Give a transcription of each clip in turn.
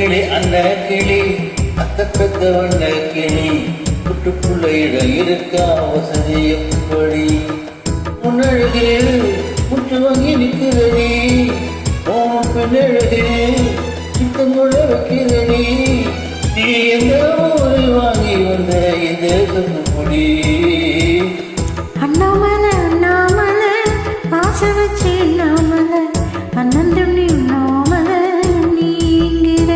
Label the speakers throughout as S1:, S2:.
S1: கிளி அண்ண கிளி அத்த பெத்த வண்ண கிளி புட்டுக்குள்ள இடம் இருக்கா வசதி எப்படி முன்னழகில் முற்று வாங்கி நிற்கிறடி பெண்ணழகில் சித்தம் கொள்ள வைக்கிறடி நீ எந்த ஊரில் வாங்கி வந்த இந்த முடி
S2: அண்ணாமலை அண்ணாமலை ஆசை வச்சு அண்ணாமலை அண்ணன் தம்பி அண்ணாமலை நீங்கிற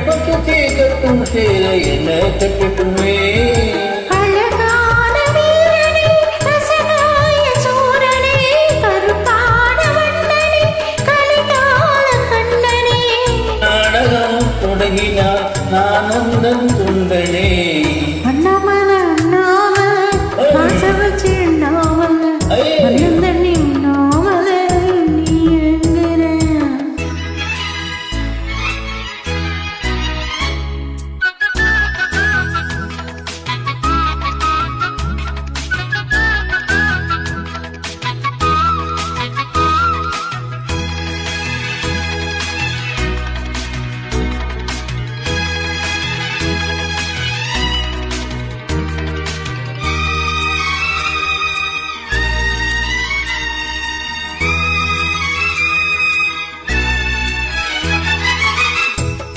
S1: பக்கத்தே கட்டும் சேர என்ன கட்டட்டுமே
S2: அழகான வீரனே ரசனாய சூரனே கருப்பான வண்ணனே கலிகால கண்ணனே
S1: நாடகம் தொடங்கினார் நான் உந்தன் துண்டனே
S2: அண்ணாமலை அண்ணாமலை ஆசை வச்சு அண்ணாமலை அண்ணன் தண்ணி அண்ணாமலை நீ என்கிற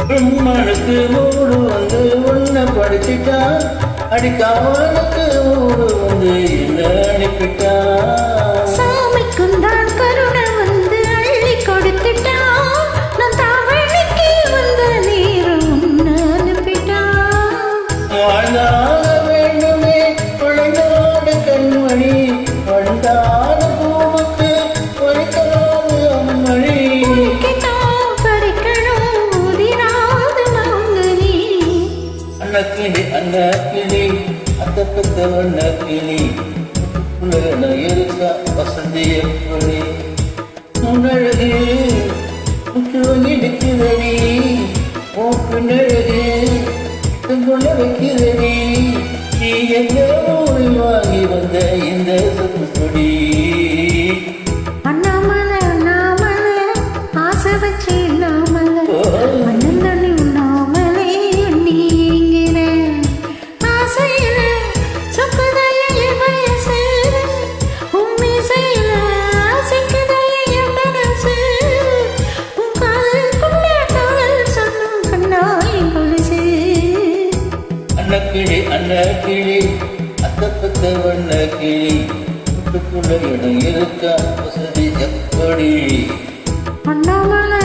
S1: பிரம்மனுக்கு மூடு வந்து உன்னை படிச்சுட்டான் அடிக்காமனுக்கு மூடு வந்து என்ன அனுப்பிட்டான்
S2: சாமிக்கும் தான் கருணை வந்து அள்ளி கொடுத்துட்டான் நான் தாவணிக்கு வந்த நேரம் உன்னை அனுப்பிட்டான்
S1: வாழ்ந்தாக வேண்டுமே குழந்தையோட கண்மணி வந்தான பூவுக்கு ஒழிக்காது அம்மணி அன்னக்கிளி அன்னக்கிளி அத்த பெத்த வண்ணக்கிளி புலன இருக்கா வசதி எப்படி முன்னழகு முற்று வாங்கி நிற்கிறடி ஓ பின்னழகு கொள்ள வைக்கிறடி நீ எந்த ஊரில் வாங்கி வந்த இந்த சொத்துப்படி
S2: அண்ணாமலை அண்ணாமலை ஆசை வச்சு அண்ணாமலை அண்ணன் தண்ணி உண்ணாமலே நீங்கிற ஆசையில சொப்பதைய வயசு உம்மிசையில ஆசைக்குதைய மனசு உன் காலுக்குள்ள கால் சொன்னும் கண்ணாய் கொலுசு
S1: அன்னக்கிளி அன்னக்கிளி அத்த பெத்த வண்ணக்கிளி புட்டுக்குள்ள இடம் இருக்கா வசதி எப்படி
S2: அண்ணாமலை